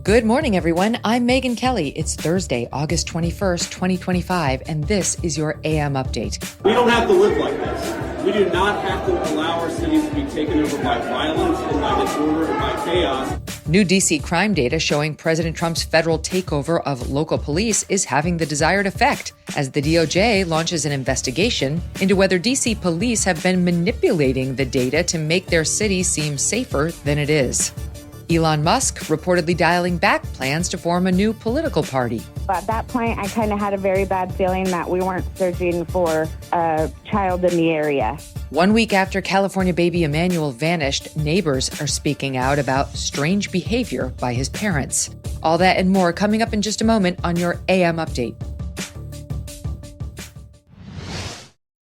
Good morning, everyone. I'm Megyn Kelly. It's Thursday, August 21st, 2025, and this is your AM update. We don't have to live like this. We do not have to allow our cities to be taken over by violence and by disorder and by chaos. New D.C. crime data showing President Trump's federal takeover of local police is having the desired effect as the DOJ launches an investigation into whether D.C. police have been manipulating the data to make their city seem safer than it is. Elon Musk reportedly dialing back plans to form a new political party. At that point, I kind of had a very bad feeling that we weren't searching for a child in the area. 1 week after California baby Emmanuel vanished, neighbors are speaking out about strange behavior by his parents. All that and more coming up in just a moment on your AM update.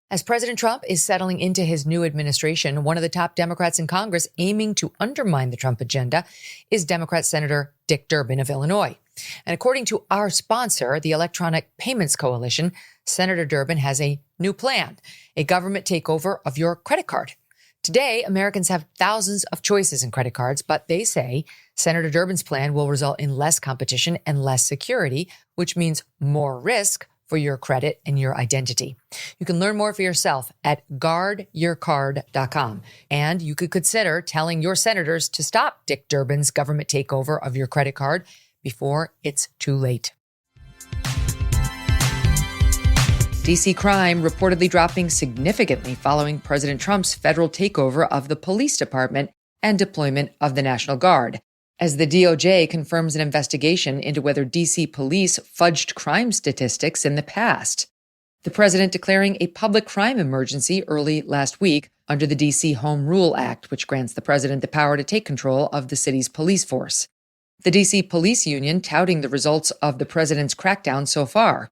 As President Trump is settling into his new administration, one of the top Democrats in Congress aiming to undermine the Trump agenda is Democrat Senator Dick Durbin of Illinois. And according to our sponsor, the Electronic Payments Coalition, Senator Durbin has a new plan, a government takeover of your credit card. Today, Americans have thousands of choices in credit cards, but they say Senator Durbin's plan will result in less competition and less security, which means more risk for your credit and your identity. You can learn more for yourself at guardyourcard.com. And you could consider telling your senators to stop Dick Durbin's government takeover of your credit card before it's too late. DC crime reportedly dropping significantly following President Trump's federal takeover of the police department and deployment of the National Guard, as the DOJ confirms an investigation into whether D.C. police fudged crime statistics in the past. The president declaring a public crime emergency early last week under the D.C. Home Rule Act, which grants the president the power to take control of the city's police force. The D.C. Police Union touting the results of the president's crackdown so far.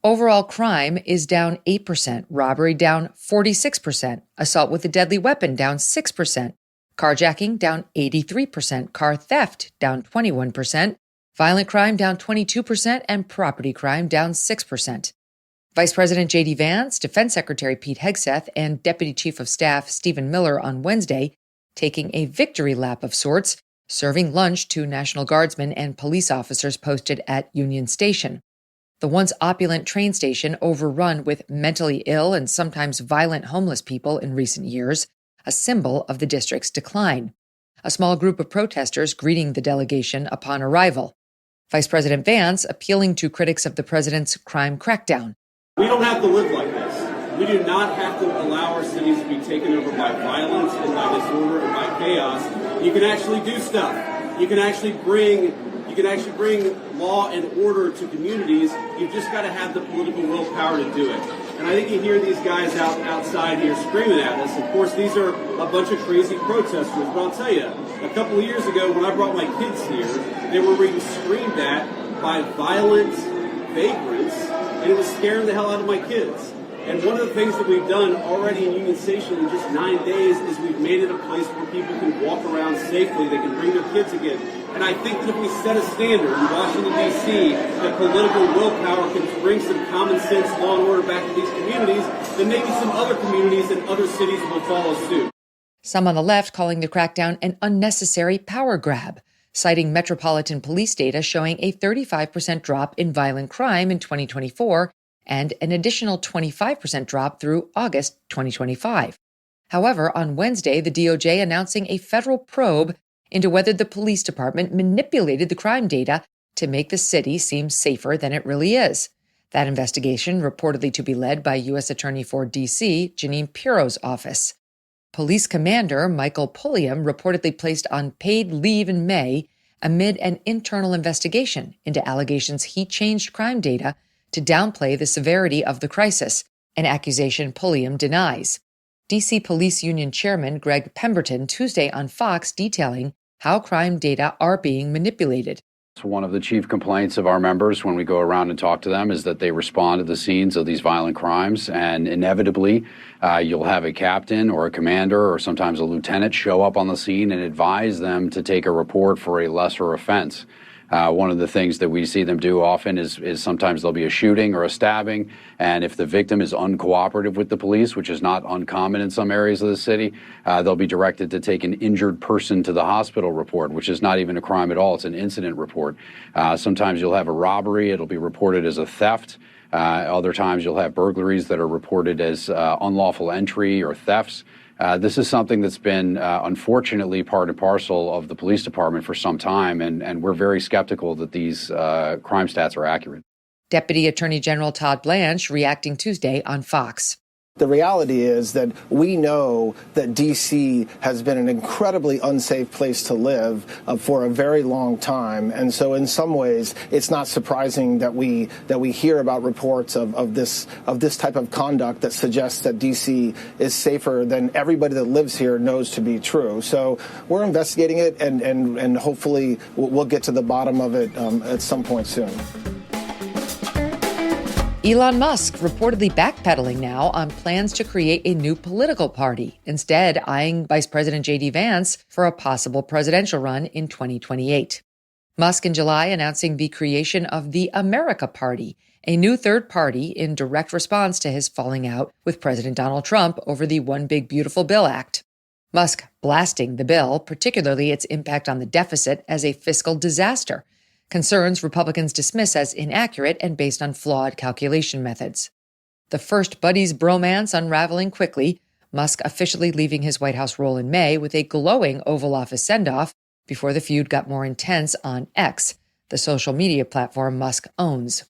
Overall crime is down 8%, robbery down 46%, assault with a deadly weapon down 6%. Carjacking down 83%, car theft down 21%, violent crime down 22%, and property crime down 6%. Vice President JD Vance, Defense Secretary Pete Hegseth, and Deputy Chief of Staff Stephen Miller on Wednesday taking a victory lap of sorts, serving lunch to National Guardsmen and police officers posted at Union Station. The once opulent train station overrun with mentally ill and sometimes violent homeless people in recent years, a symbol of the district's decline. A small group of protesters greeting the delegation upon arrival. Vice President Vance appealing to critics of the president's crime crackdown. We don't have to live like this. We do not have to allow our cities to be taken over by violence and by disorder and by chaos. You can actually do stuff. You can actually bring law and order to communities. You've just got to have the political willpower to do it. And I think you hear these guys outside here screaming at us. Of course, these are a bunch of crazy protesters. But I'll tell you, a couple of years ago when I brought my kids here, they were being screamed at by violent vagrants, and it was scaring the hell out of my kids. And one of the things that we've done already in Union Station in just 9 days is we've made it a place where people can walk around safely. They can bring their kids again. And I think that if we set a standard in Washington, D.C., that political willpower can bring some common sense, law and order back to these communities, then maybe some other communities and other cities will follow suit. Some on the left calling the crackdown an unnecessary power grab, citing Metropolitan Police data showing a 35% drop in violent crime in 2024 and an additional 25% drop through August 2025. However, on Wednesday, the DOJ announcing a federal probe into whether the police department manipulated the crime data to make the city seem safer than it really is. That investigation reportedly to be led by U.S. Attorney for D.C., Jeanine Pirro's office. Police Commander Michael Pulliam reportedly placed on paid leave in May amid an internal investigation into allegations he changed crime data to downplay the severity of the crisis, an accusation Pulliam denies. D.C. Police Union Chairman Greg Pemberton Tuesday on Fox detailing how crime data are being manipulated. One of the chief complaints of our members when we go around and talk to them is that they respond to the scenes of these violent crimes, and inevitably you'll have a captain or a commander or sometimes a lieutenant show up on the scene and advise them to take a report for a lesser offense. One of the things that we see them do often is sometimes there'll be a shooting or a stabbing, and if the victim is uncooperative with the police, which is not uncommon in some areas of the city, they'll be directed to take an injured person to the hospital report, which is not even a crime at all. It's an incident report. Sometimes you'll have a robbery. It'll be reported as a theft. Other times you'll have burglaries that are reported as unlawful entry or thefts. This is something that's been, unfortunately, part and parcel of the police department for some time, and we're very skeptical that these crime stats are accurate. Deputy Attorney General Todd Blanche reacting Tuesday on Fox. The reality is that we know that D.C. has been an incredibly unsafe place to live for a very long time. And so in some ways, it's not surprising that we hear about reports of this type of conduct that suggests that D.C. is safer than everybody that lives here knows to be true. So we're investigating it, and hopefully we'll get to the bottom of it at some point soon. Elon Musk reportedly backpedaling now on plans to create a new political party, instead eyeing Vice President JD Vance for a possible presidential run in 2028. Musk in July announcing the creation of the America Party, a new third party in direct response to his falling out with President Donald Trump over the One Big Beautiful Bill Act. Musk blasting the bill, particularly its impact on the deficit, as a fiscal disaster. Concerns Republicans dismiss as inaccurate and based on flawed calculation methods. The first buddies bromance unraveling quickly, Musk officially leaving his White House role in May with a glowing Oval Office send-off before the feud got more intense on X, the social media platform Musk owns.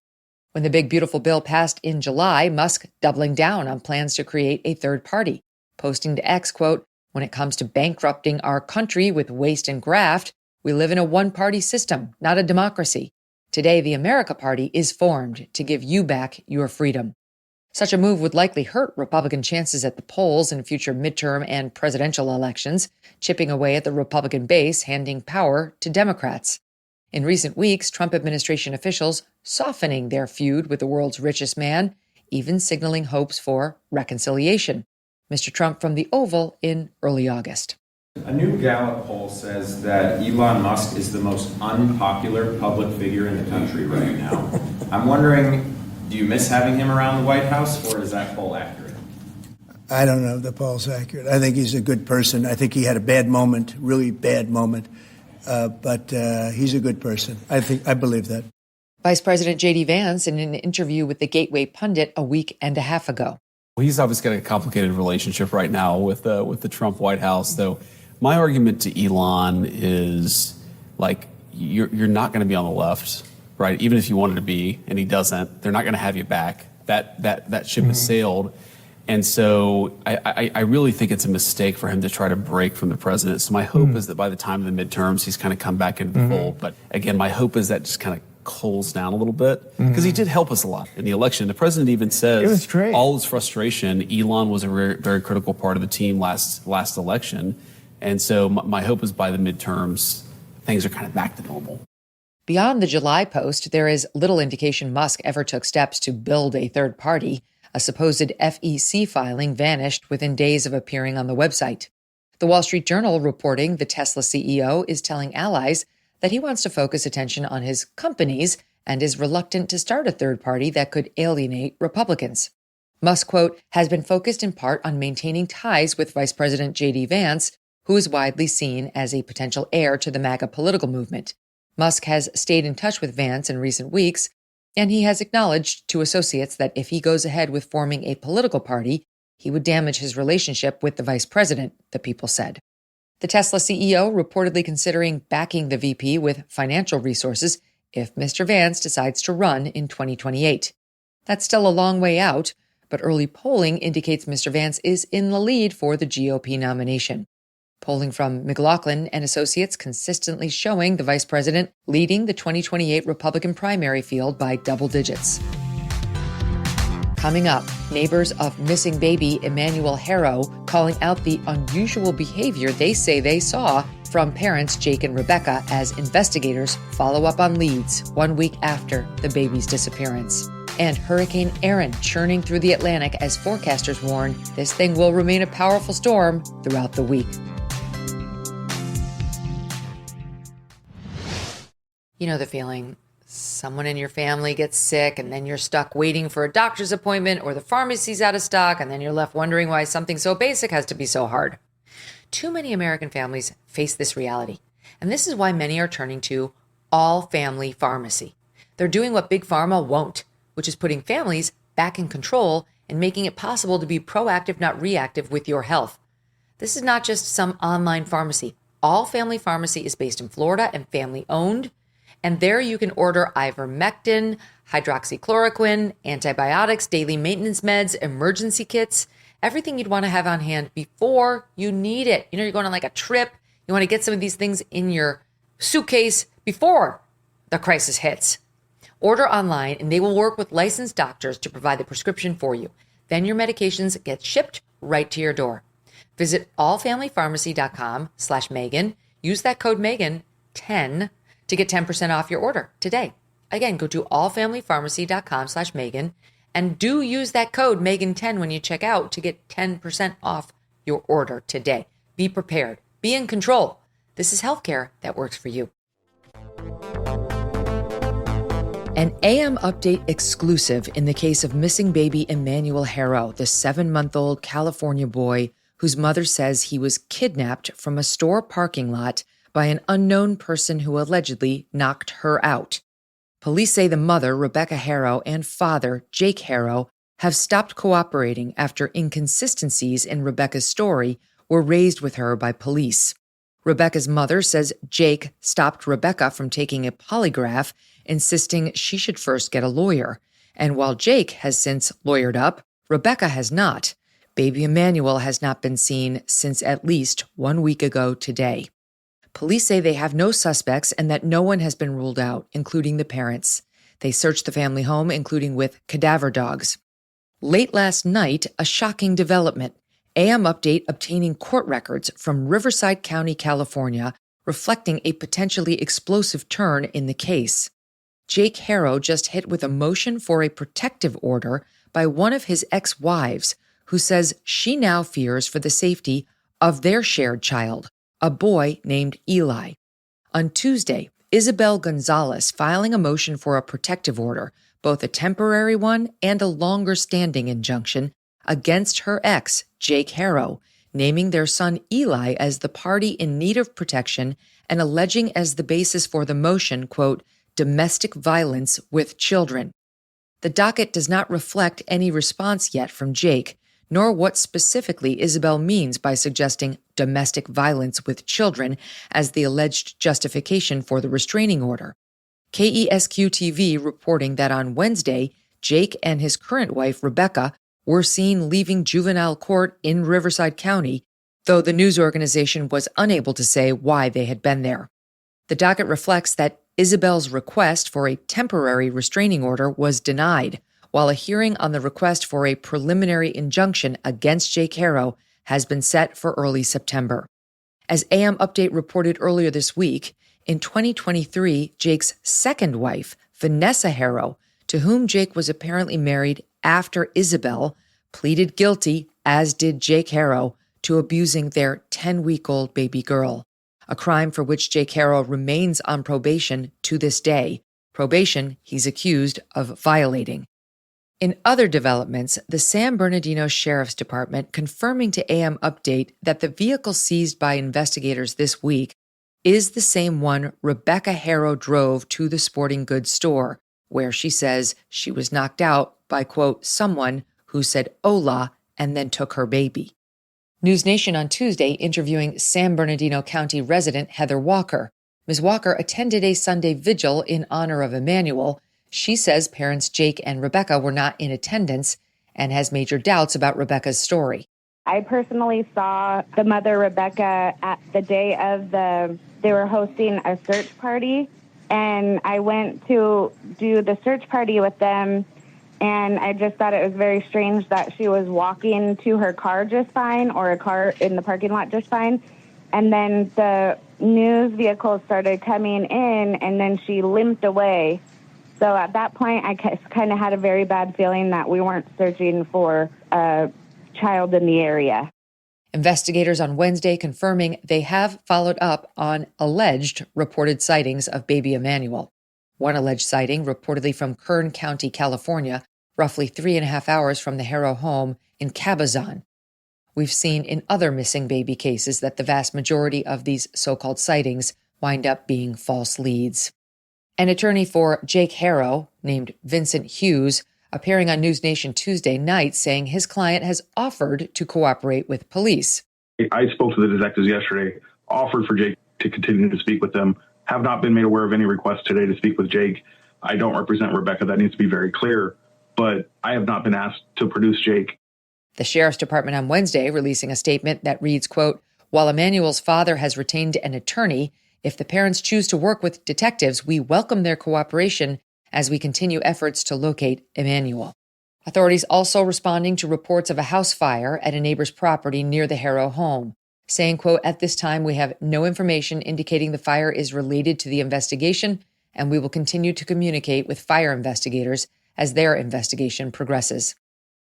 When the Big Beautiful Bill passed in July, Musk doubling down on plans to create a third party, posting to X, quote, "When it comes to bankrupting our country with waste and graft, we live in a one-party system, not a democracy. Today, the America Party is formed to give you back your freedom." Such a move would likely hurt Republican chances at the polls in future midterm and presidential elections, chipping away at the Republican base, handing power to Democrats. In recent weeks, Trump administration officials softening their feud with the world's richest man, even signaling hopes for reconciliation. Mr. Trump from the Oval in early August. A new Gallup poll says that Elon Musk is the most unpopular public figure in the country right now. I'm wondering, do you miss having him around the White House, or is that poll accurate? I don't know if the poll's accurate. I think he's a good person. I think he had a bad moment, really bad moment, but he's a good person. I believe that. Vice President JD Vance in an interview with the Gateway Pundit a week and a half ago. Well, he's obviously got a complicated relationship right now with the Trump White House, though. My argument to Elon is, like, you're not going to be on the left, right? Even if you wanted to be, and he doesn't, they're not going to have you back. That ship has sailed. And so I really think it's a mistake for him to try to break from the president. So my hope is that by the time of the midterms, he's kind of come back into the fold. But again, my hope is that just kind of cools down a little bit, because he did help us a lot in the election. The president even says all his frustration, Elon was a very, very critical part of the team last election. And so my hope is by the midterms, things are kind of back to normal. Beyond the July post, there is little indication Musk ever took steps to build a third party. A supposed FEC filing vanished within days of appearing on the website. The Wall Street Journal reporting the Tesla CEO is telling allies that he wants to focus attention on his companies and is reluctant to start a third party that could alienate Republicans. Musk, quote, has been focused in part on maintaining ties with Vice President JD Vance, who is widely seen as a potential heir to the MAGA political movement. Musk has stayed in touch with Vance in recent weeks, and he has acknowledged to associates that if he goes ahead with forming a political party, he would damage his relationship with the vice president, the People said. The Tesla CEO reportedly considering backing the VP with financial resources if Mr. Vance decides to run in 2028. That's still a long way out, but early polling indicates Mr. Vance is in the lead for the GOP nomination. Polling from McLaughlin and Associates consistently showing the vice president leading the 2028 Republican primary field by double digits. Coming up, neighbors of missing baby Emmanuel Haro calling out the unusual behavior they say they saw from parents Jake and Rebecca as investigators follow up on leads 1 week after the baby's disappearance. And Hurricane Erin churning through the Atlantic as forecasters warn this thing will remain a powerful storm throughout the week. You know the feeling. Someone in your family gets sick and then you're stuck waiting for a doctor's appointment or the pharmacy's out of stock and then you're left wondering why something so basic has to be so hard. Too many American families face this reality. And this is why many are turning to all-family pharmacy. They're doing what Big Pharma won't, which is putting families back in control and making it possible to be proactive, not reactive with your health. This is not just some online pharmacy. All Family Pharmacy is based in Florida and family-owned. And there you can order ivermectin, hydroxychloroquine, antibiotics, daily maintenance meds, emergency kits, everything you'd want to have on hand before you need it. You know, you're going on like a trip. You want to get some of these things in your suitcase before the crisis hits. Order online and they will work with licensed doctors to provide the prescription for you. Then your medications get shipped right to your door. Visit allfamilypharmacy.com/Megyn. Use that code Megyn10 to get 10% off your order today. Again, go to allfamilypharmacy.com/Megyn and do use that code Megyn10 when you check out to get 10% off your order today. Be prepared. Be in control. This is healthcare that works for you. An AM Update exclusive in the case of missing baby Emmanuel Haro, the 7-month-old California boy whose mother says he was kidnapped from a store parking lot by an unknown person who allegedly knocked her out. Police say the mother, Rebecca Haro, and father, Jake Haro, have stopped cooperating after inconsistencies in Rebecca's story were raised with her by police. Rebecca's mother says Jake stopped Rebecca from taking a polygraph, insisting she should first get a lawyer. And while Jake has since lawyered up, Rebecca has not. Baby Emmanuel has not been seen since at least 1 week ago today. Police say they have no suspects and that no one has been ruled out, including the parents. They searched the family home, including with cadaver dogs. Late last night, a shocking development. AM Update obtaining court records from Riverside County, California, reflecting a potentially explosive turn in the case. Jake Haro just hit with a motion for a protective order by one of his ex-wives, who says she now fears for the safety of their shared child, a boy named Eli. On Tuesday, Isabel Gonzalez filing a motion for a protective order, both a temporary one and a longer-standing injunction, against her ex, Jake Haro, naming their son Eli as the party in need of protection and alleging as the basis for the motion, quote, domestic violence with children. The docket does not reflect any response yet from Jake, nor what specifically Isabel means by suggesting domestic violence with children as the alleged justification for the restraining order. KESQ-TV reporting that on Wednesday, Jake and his current wife, Rebecca, were seen leaving juvenile court in Riverside County, though the news organization was unable to say why they had been there. The docket reflects that Isabel's request for a temporary restraining order was denied, while a hearing on the request for a preliminary injunction against Jake Haro has been set for early September. As AM Update reported earlier this week, in 2023, Jake's second wife, Vanessa Haro, to whom Jake was apparently married after Isabel, pleaded guilty, as did Jake Haro, to abusing their 10-week-old baby girl, a crime for which Jake Haro remains on probation to this day, probation he's accused of violating. In other developments, the San Bernardino Sheriff's Department confirming to AM Update that the vehicle seized by investigators this week is the same one Rebecca Haro drove to the sporting goods store, where she says she was knocked out by, quote, someone who said hola and then took her baby. News Nation on Tuesday interviewing San Bernardino County resident Heather Walker. Ms. Walker attended a Sunday vigil in honor of Emmanuel. She says parents Jake and Rebecca were not in attendance and has major doubts about Rebecca's story. I personally saw the mother, Rebecca, at the day of they were hosting a search party, and I went to do the search party with them, and I just thought it was very strange that she was walking to her car just fine, or a car in the parking lot just fine, and then the news vehicles started coming in, and then she limped away. So at that point, I kind of had a very bad feeling that we weren't searching for a child in the area. Investigators on Wednesday confirming they have followed up on alleged reported sightings of baby Emmanuel. One alleged sighting, reportedly from Kern County, California, roughly 3.5 hours from the Haro home in Cabazon. We've seen in other missing baby cases that the vast majority of these so-called sightings wind up being false leads. An attorney for Jake Haro, named Vincent Hughes, appearing on News Nation Tuesday night, saying his client has offered to cooperate with police. I spoke to the detectives yesterday, offered for Jake to continue to speak with them, have not been made aware of any request today to speak with Jake. I don't represent Rebecca. That needs to be very clear, but I have not been asked to produce Jake. The Sheriff's Department on Wednesday releasing a statement that reads, quote, "While Emmanuel's father has retained an attorney, if the parents choose to work with detectives, we welcome their cooperation as we continue efforts to locate Emmanuel." Authorities also responding to reports of a house fire at a neighbor's property near the Haro home, saying, quote, "At this time, we have no information indicating the fire is related to the investigation, and we will continue to communicate with fire investigators as their investigation progresses."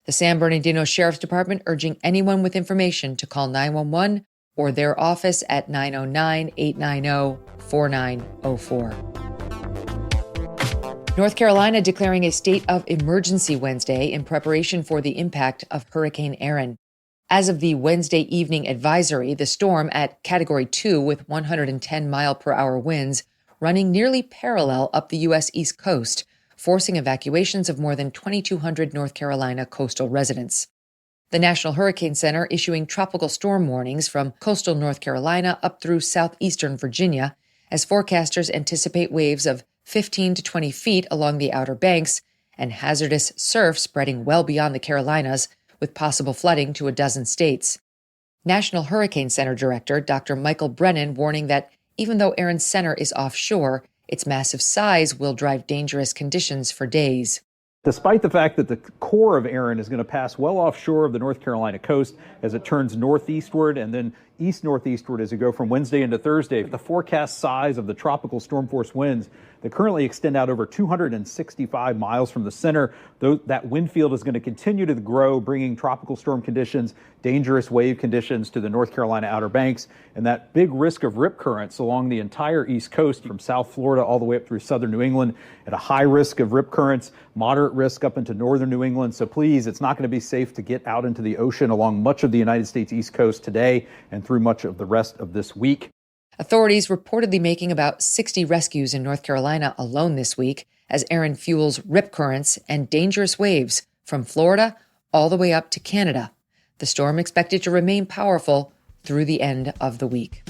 The San Bernardino Sheriff's Department urging anyone with information to call 911 or their office at 909-890-4904. North Carolina declaring a state of emergency Wednesday in preparation for the impact of Hurricane Erin. As of the Wednesday evening advisory, the storm at Category 2 with 110-mile-per-hour winds running nearly parallel up the U.S. East Coast, forcing evacuations of more than 2,200 North Carolina coastal residents. The National Hurricane Center issuing tropical storm warnings from coastal North Carolina up through southeastern Virginia, as forecasters anticipate waves of 15 to 20 feet along the Outer Banks and hazardous surf spreading well beyond the Carolinas, with possible flooding to a dozen states. National Hurricane Center Director Dr. Michael Brennan warning that even though Erin's center is offshore, its massive size will drive dangerous conditions for days. Despite the fact that the core of Erin is going to pass well offshore of the North Carolina coast as it turns northeastward and then east-northeastward as you go from Wednesday into Thursday, the forecast size of the tropical storm force winds that currently extend out over 265 miles from the center, that wind field is going to continue to grow, bringing tropical storm conditions, dangerous wave conditions to the North Carolina Outer Banks, and that big risk of rip currents along the entire East Coast from South Florida all the way up through southern New England at a high risk of rip currents, moderate risk up into northern New England. So please, it's not going to be safe to get out into the ocean along much of the United States East Coast today and through much of the rest of this week. Authorities reportedly making about 60 rescues in North Carolina alone this week as Erin fuels rip currents and dangerous waves from Florida all the way up to Canada. The storm expected to remain powerful through the end of the week.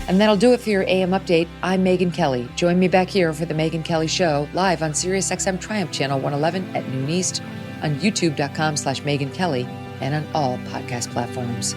And that'll do it for your AM update. I'm Megyn Kelly. Join me back here for the Megyn Kelly Show live on SiriusXM Triumph Channel 111 at noon East, on youtube.com/Megyn Kelly, and on all podcast platforms.